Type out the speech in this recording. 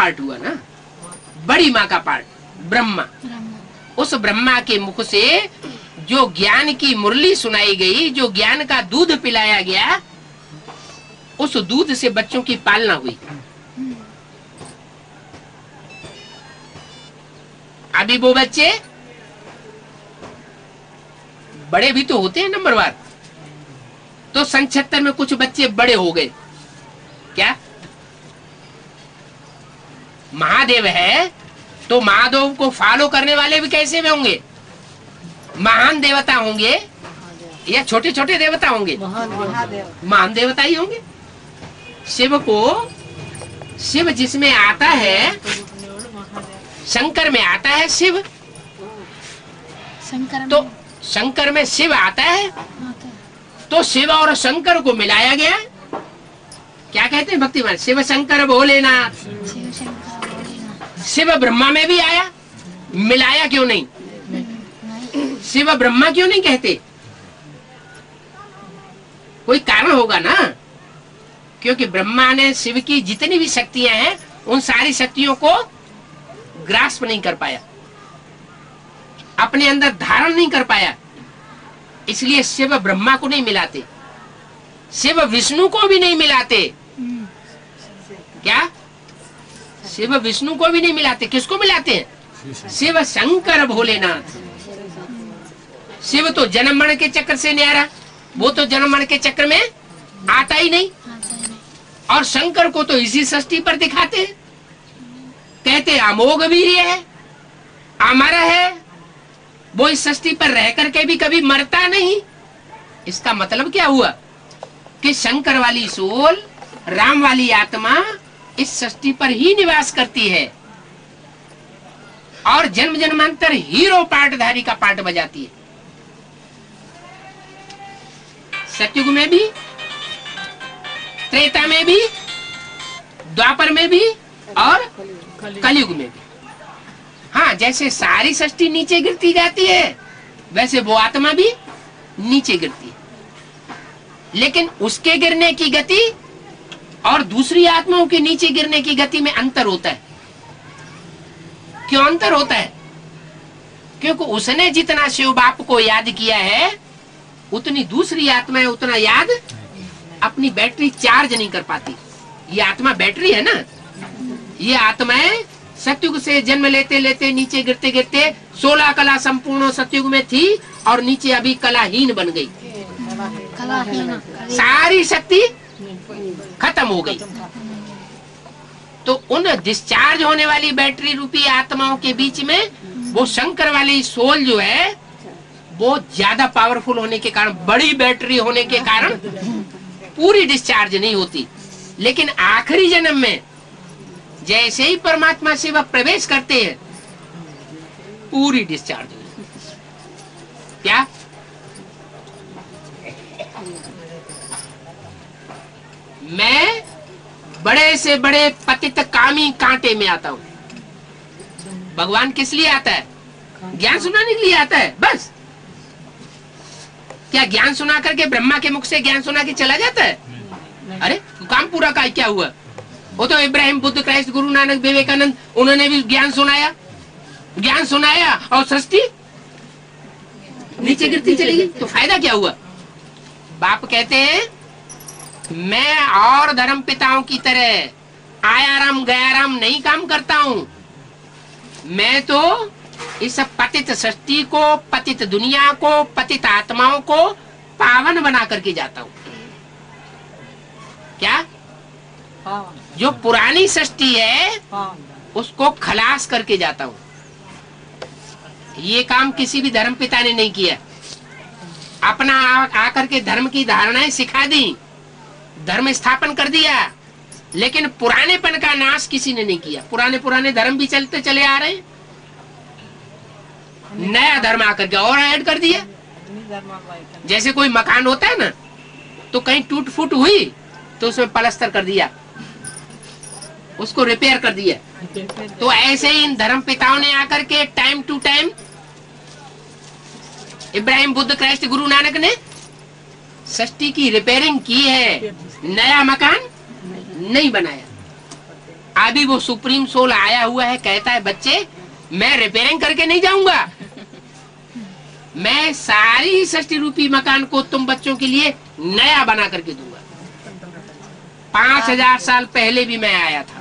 Part हुआ ना, बड़ी माँ का पार्ट ब्रह्मा। उस ब्रह्मा के मुख से जो ज्ञान की मुरली सुनाई गई, जो ज्ञान का दूध पिलाया गया, उस दूध से बच्चों की पालना हुई। अभी वो बच्चे बड़े भी तो होते हैं नंबरवार। तो सन 76 में कुछ बच्चे बड़े हो गए। क्या महादेव है तो महादेव को फॉलो करने वाले भी कैसे में होंगे? महान देवता होंगे या छोटे छोटे देवता होंगे? महान देवता ही होंगे। शिव को, शिव जिसमें आता है, शंकर में आता है शिव, तो शंकर में शिव आता है, तो शिव और शंकर को मिलाया गया। क्या कहते हैं भक्ति में? शिव शंकर भोलेनाथ। शिव ब्रह्मा में भी आया, मिलाया क्यों नहीं? शिव ब्रह्मा क्यों नहीं कहते? कोई कारण होगा ना, क्योंकि ब्रह्मा ने शिव की जितनी भी शक्तियां हैं उन सारी शक्तियों को ग्रास्प नहीं कर पाया, अपने अंदर धारण नहीं कर पाया, इसलिए शिव ब्रह्मा को नहीं मिलाते, शिव विष्णु को भी नहीं मिलाते। क्या शिव विष्णु को भी नहीं मिलाते? किसको मिलाते हैं? शिव शंकर भोलेनाथ। शिव तो जन्म मरण के चक्र से न्यारा, वो तो जन्म मरण के चक्र में आता ही नहीं। और शंकर को तो इसी षष्ठी पर दिखाते हैं, कहते अमोघ वीर्य है, अमर है, वो इस षष्ठी पर रह करके भी कभी मरता नहीं। इसका मतलब क्या हुआ कि शंकर वाली सोल, राम वाली आत्मा इस षष्ठी पर ही निवास करती है और जन्म जन्मांतर हीरो पार्टधारी का पार्ट बजाती है। सतयुग में भी, त्रेता में भी, द्वापर में भी और कलयुग में भी। हाँ, जैसे सारी सृष्टि नीचे गिरती जाती है वैसे वो आत्मा भी नीचे गिरती है, लेकिन उसके गिरने की गति और दूसरी आत्माओं के नीचे गिरने की गति में अंतर होता है। क्यों अंतर होता है? क्योंकि उसने जितना शिव बाप को याद किया है उतनी दूसरी आत्माएं उतना याद अपनी बैटरी चार्ज नहीं कर पाती। ये आत्मा बैटरी है ना, ये आत्माएं सतयुग से जन्म लेते लेते नीचे गिरते गिरते 16 कला संपूर्ण सतयुग में थी और नीचे अभी कलाहीन बन गई, सारी शक्ति खत्म हो गई। तो उन डिस्चार्ज होने वाली बैटरी रूपी आत्माओं के बीच में वो शंकर वाली सोल जो है वो ज्यादा पावरफुल होने के कारण, बड़ी बैटरी होने के कारण पूरी डिस्चार्ज नहीं होती, लेकिन आखिरी जन्म में जैसे ही परमात्मा शिव प्रवेश करते हैं पूरी डिस्चार्ज हो जाती है। क्या मैं बड़े से बड़े पतित कामी कांटे में आता हूँ। भगवान किस लिए आता है? ज्ञान सुनाने के लिए आता है बस। क्या ज्ञान सुना करके ब्रह्मा के मुख से ज्ञान सुना के चला जाता है? अरे काम पूरा का क्या हुआ? वो तो इब्राहिम, बुद्ध, क्राइस्ट, गुरु नानक, विवेकानंद, उन्होंने भी ज्ञान सुनाया और सृष्टि नीचे गिरती चली गई, तो फायदा क्या हुआ? बाप कहते हैं मैं और धर्म पिताओं की तरह आया राम गया राम नहीं काम करता हूँ। मैं तो इस पतित सृष्टि को, पतित दुनिया को, पतित आत्माओं को पावन बना करके जाता हूँ। क्या जो पुरानी सृष्टि है उसको खलास करके जाता हूँ। ये काम किसी भी धर्म पिता ने नहीं किया। अपना आकर के धर्म की धारणाएं सिखा दी, धर्म स्थापन कर दिया, लेकिन पुरानेपन का नाश किसी ने नहीं किया। पुराने धर्म भी चलते चले आ रहे हैं, नया धर्म आकर के और ऐड कर दिया। जैसे कोई मकान होता है ना, तो कहीं टूट फूट हुई तो उसमें प्लास्टर कर दिया, उसको रिपेयर कर दिया। तो ऐसे ही इन धर्म पिताओं ने आकर के time to time, Ibrahim, Buddha, Christ, Guru Nanak ने सृष्टि की रिपेयरिंग की है, नया मकान नहीं बनाया। अभी वो सुप्रीम सोल आया हुआ है, कहता है बच्चे मैं रिपेयरिंग करके नहीं जाऊंगा, मैं सारी सृष्टि रूपी मकान को तुम बच्चों के लिए नया बना करके दूंगा। 5000 साल पहले भी मैं आया था,